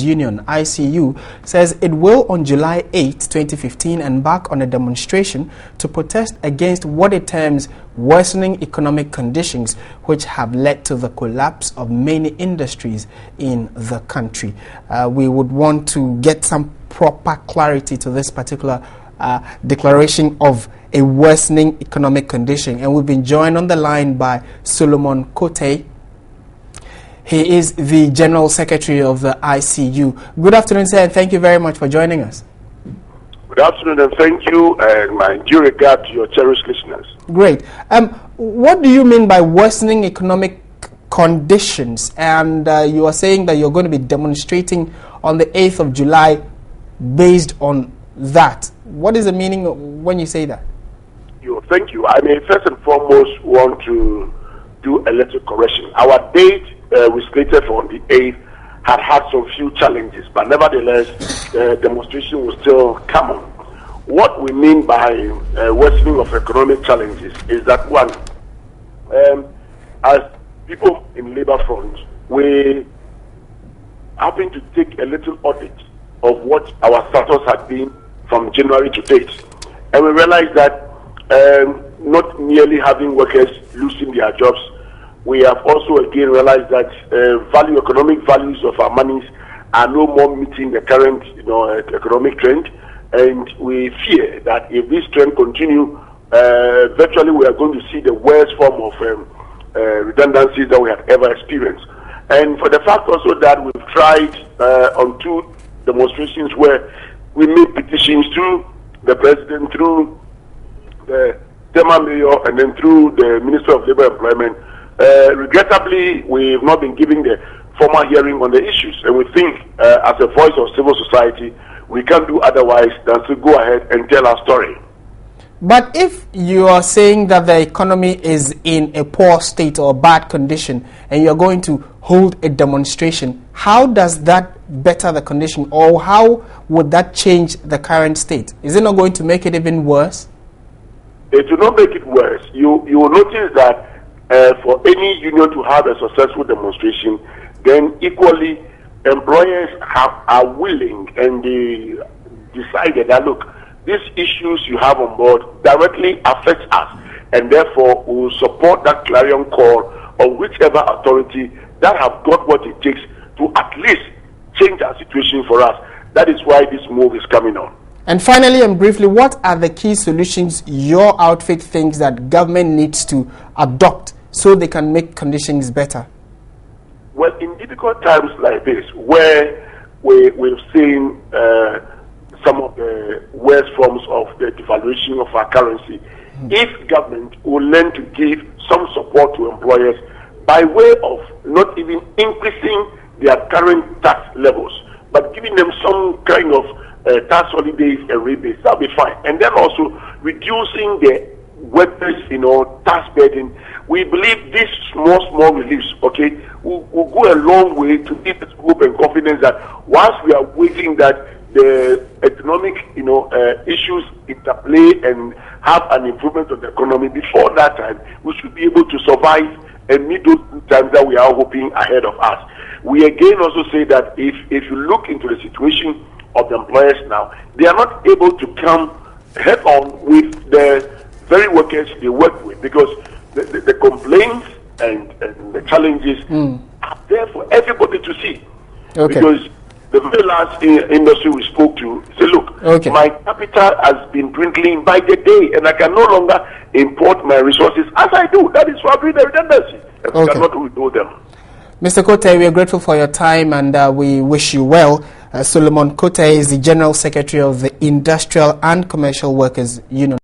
Union, ICU, says it will on July 8, 2015 embark on a demonstration to protest against what it terms worsening economic conditions which have led to the collapse of many industries in the country. We would want to get some proper clarity to this particular declaration of a worsening economic condition, and we've been joined on the line by Solomon Kote. He is the General Secretary of the ICU. Good afternoon, sir, and thank you very much for joining us. Good afternoon, and thank you, and my due regard to your cherished listeners. Great. What do you mean by worsening economic conditions? And you are saying that you're going to be demonstrating on the 8th of July based on that. What is the meaning when you say that? Thank you. I may first and foremost want to do a little correction. Our date we slated for on the 8th had some few challenges, but nevertheless, the demonstration will still come on. What we mean by worsening of economic challenges is that, one, as people in labor front, we happen to take a little audit of what our status had been from January to date, and we realize that not merely having workers losing their jobs, we have also again realized that economic values of our monies are no more meeting the current economic trend, and we fear that if this trend continue, virtually we are going to see the worst form of redundancies that we have ever experienced. And for the fact also that we've tried on two demonstrations where we made petitions through the president, through the Tema Mayor, and then through the Minister of Labour and Employment. Regrettably, we've not been giving the formal hearing on the issues, and we think as a voice of civil society, we can't do otherwise than to go ahead and tell our story. But if you are saying that the economy is in a poor state or bad condition, and you're going to hold a demonstration, how does that better the condition, or how would that change the current state? Is it not going to make it even worse? It will not make it worse. You will notice that for any union to have a successful demonstration, then equally employers are willing, and they decided that, look, these issues you have on board directly affect us, and therefore we will support that clarion call of whichever authority that have got what it takes to at least change our situation for us. That is why this move is coming on. And finally and briefly, what are the key solutions your outfit thinks that government needs to adopt so they can make conditions better? Well, in difficult times like this, where we've seen some of the worst forms of the devaluation of our currency, if government will learn to give some support to employers by way of not even increasing their current tax levels, but giving them some kind of tax holidays and rebates, that'll be fine. And then also reducing the workers, tax burden. We believe these small reliefs, will go a long way to give us hope and confidence that once we are waiting that the economic, issues interplay and have an improvement of the economy, before that time, we should be able to survive and meet those good times that we are hoping ahead of us. We again also say that if you look into the situation of the employers now, they are not able to come head on with the very workers they work with, because the complaints and the challenges are there for everybody to see. Okay. Because the very last industry we spoke to said, look, my capital has been dwindling by the day, and I can no longer import my resources as I do. That is why I'm doing the redundancy. And we cannot withdraw them. Mr. Kote, we are grateful for your time, and we wish you well. Solomon Kote is the General Secretary of the Industrial and Commercial Workers Union.